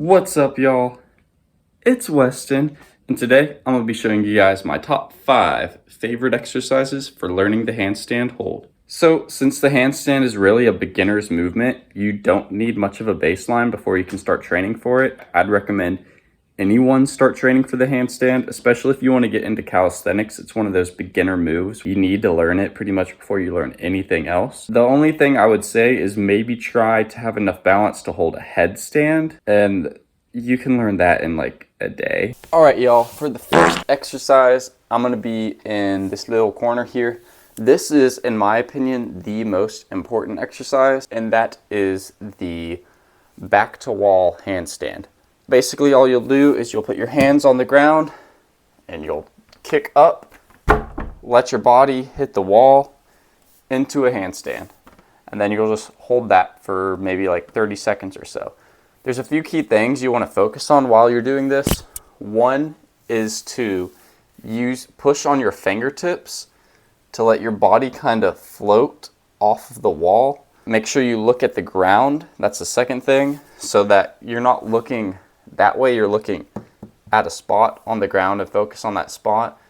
What's up, y'all? It's Weston, and today I'm going to be showing you guys my top 5 favorite exercises for learning the handstand hold. So, since the handstand is really a beginner's movement, you don't need much of a baseline before you can start training for it. I'd recommend anyone start training for the handstand, especially if you want to get into calisthenics. It's one of those beginner moves. You need to learn it pretty much before you learn anything else. The only thing I would say is maybe try to have enough balance to hold a headstand, and you can learn that in like a day. All right, y'all, for the first exercise, I'm going to be in this little corner here. This is, in my opinion, the most important exercise, and that is the back to wall handstand. Basically, all you'll do is you'll put your hands on the ground and you'll kick up, let your body hit the wall into a handstand. And then you'll just hold that for maybe like 30 seconds or so. There's a few key things you want to focus on while you're doing this. One is to push on your fingertips to let your body kind of float off of the wall. Make sure you look at the ground. That's the second thing, so that you're not looking that way. You're looking at a spot on the ground and focus on that spot.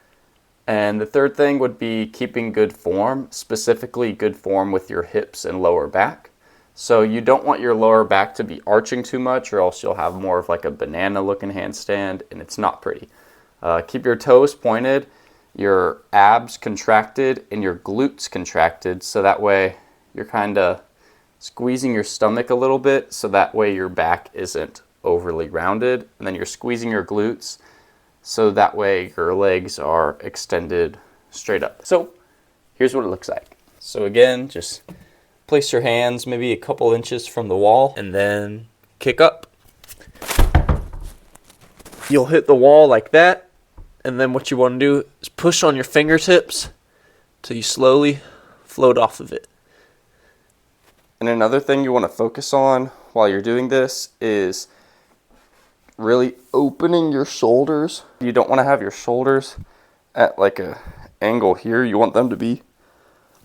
And the third thing would be keeping good form, specifically good form with your hips and lower back. So you don't want your lower back to be arching too much, or else you'll have more of like a banana looking handstand, and it's not pretty. Keep your toes pointed, your abs contracted, and your glutes contracted, so that way you're kind of squeezing your stomach a little bit, so that way your back isn't overly rounded, and then you're squeezing your glutes, so that way your legs are extended straight up. So here's what it looks like. So again, just place your hands maybe a couple inches from the wall and then kick up. You'll hit the wall like that, and then what you want to do is push on your fingertips till you slowly float off of it. And another thing you want to focus on while you're doing this is really opening your shoulders. You don't want to have your shoulders at like a angle here. You want them to be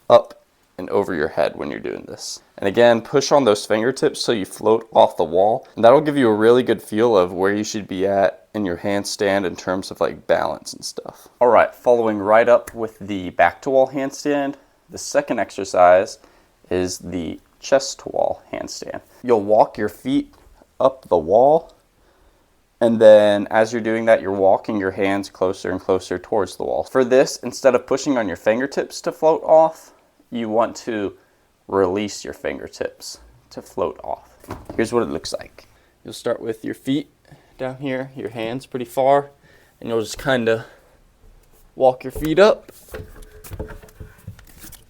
up and over your head when you're doing this. And again, push on those fingertips so you float off the wall. And that'll give you a really good feel of where you should be at in your handstand in terms of like balance and stuff. All right, following right up with the back to wall handstand, the second exercise is the chest to wall handstand. You'll walk your feet up the wall, and then as you're doing that, you're walking your hands closer and closer towards the wall. For this, instead of pushing on your fingertips to float off, you want to release your fingertips to float off. Here's what it looks like. You'll start with your feet down here, your hands pretty far, and you'll just kind of walk your feet up,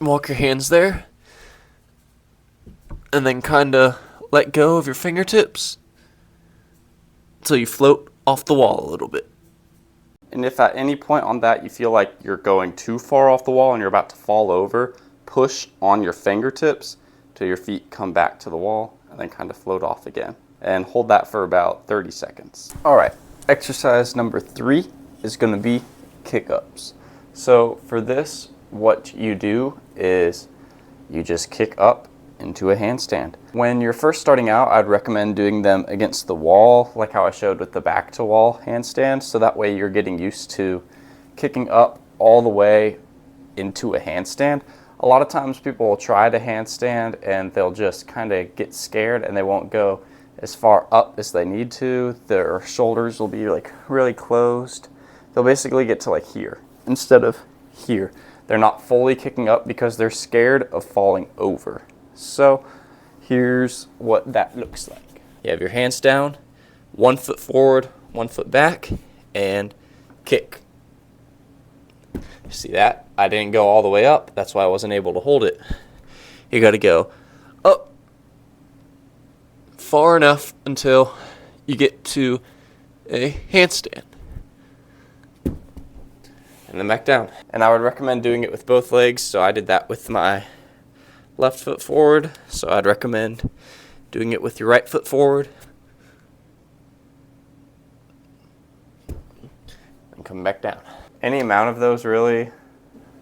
walk your hands there, and then kind of let go of your fingertips until you float off the wall a little bit. And if at any point on that you feel like you're going too far off the wall and you're about to fall over, push on your fingertips till your feet come back to the wall and then kind of float off again. And hold that for about 30 seconds. All right, exercise number 3 is going to be kick-ups. So for this, what you do is you just kick up into a handstand. When you're first starting out, I'd recommend doing them against the wall, like how I showed with the back to wall handstand, so that way you're getting used to kicking up all the way into a handstand. A lot of times people will try to handstand and they'll just kind of get scared and they won't go as far up as they need to. Their shoulders will be like really closed. They'll basically get to like here instead of here. They're not fully kicking up because they're scared of falling over. So here's what that looks like. You have your hands down, 1 foot forward, 1 foot back, and kick. See that? I didn't go all the way up. That's why I wasn't able to hold it. You got to go up far enough until you get to a handstand. And then back down. And I would recommend doing it with both legs. So I did that with my left foot forward, so I'd recommend doing it with your right foot forward. And come back down. Any amount of those really.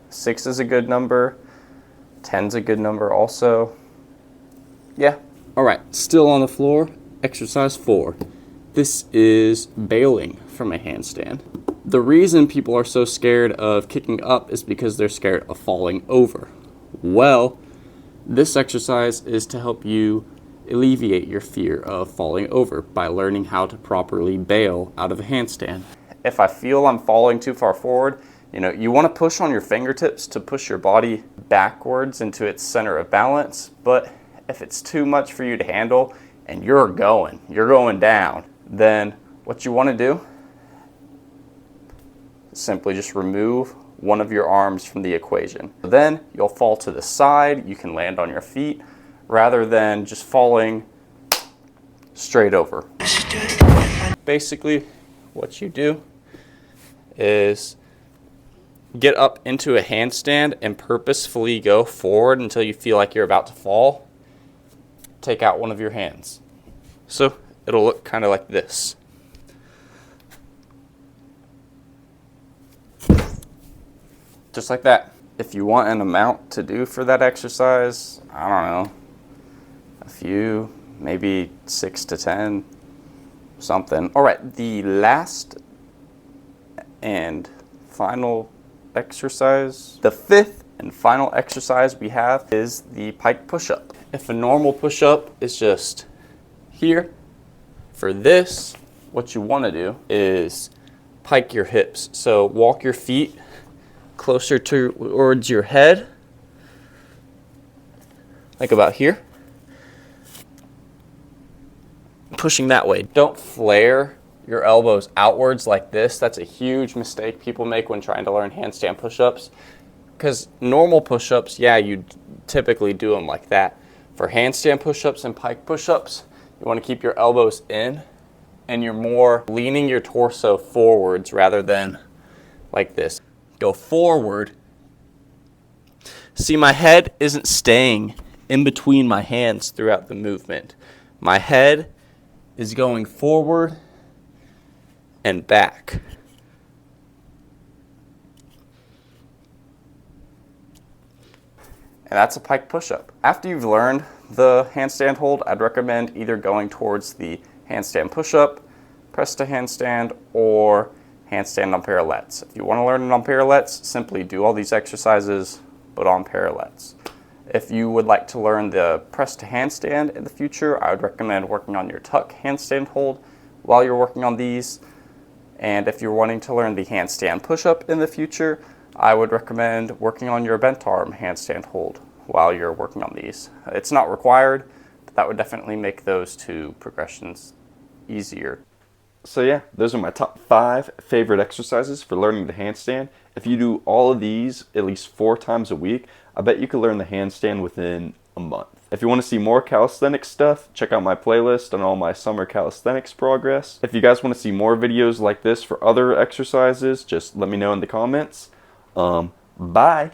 6 is a good number. 10's a good number also. Yeah. All right, still on the floor. Exercise 4. This is bailing from a handstand. The reason people are so scared of kicking up is because they're scared of falling over. Well, this exercise is to help you alleviate your fear of falling over by learning how to properly bail out of a handstand. If I feel I'm falling too far forward, you want to push on your fingertips to push your body backwards into its center of balance. But if it's too much for you to handle and you're going down, then what you want to do is simply just remove one of your arms from the equation. Then you'll fall to the side. You can land on your feet rather than just falling straight over. Basically, what you do is get up into a handstand and purposefully go forward until you feel like you're about to fall. Take out one of your hands. So it'll look kind of like this. Just like that. If you want an amount to do for that exercise, I don't know, a few, maybe 6 to 10, something. All right, the last and final exercise, the fifth and final exercise we have is the pike push-up. If a normal push-up is just here, for this, what you want to do is pike your hips. So walk your feet closer towards your head, like about here. Pushing that way. Don't flare your elbows outwards like this. That's a huge mistake people make when trying to learn handstand push-ups. Because normal push-ups, yeah, you typically do them like that. For handstand push-ups and pike push-ups, you want to keep your elbows in and you're more leaning your torso forwards rather than like this. Go forward. See, my head isn't staying in between my hands throughout the movement. My head is going forward and back. And that's a pike push-up. After you've learned the handstand hold, I'd recommend either going towards the handstand push-up, press to handstand, or handstand on parallettes. If you want to learn it on parallettes, simply do all these exercises, but on parallettes. If you would like to learn the press to handstand in the future, I would recommend working on your tuck handstand hold while you're working on these. And if you're wanting to learn the handstand push-up in the future, I would recommend working on your bent arm handstand hold while you're working on these. It's not required, but that would definitely make those two progressions easier. So yeah, those are my top 5 favorite exercises for learning the handstand. If you do all of these at least 4 times a week, I bet you could learn the handstand within a month. If you want to see more calisthenics stuff, check out my playlist on all my summer calisthenics progress. If you guys want to see more videos like this for other exercises, just let me know in the comments. Bye!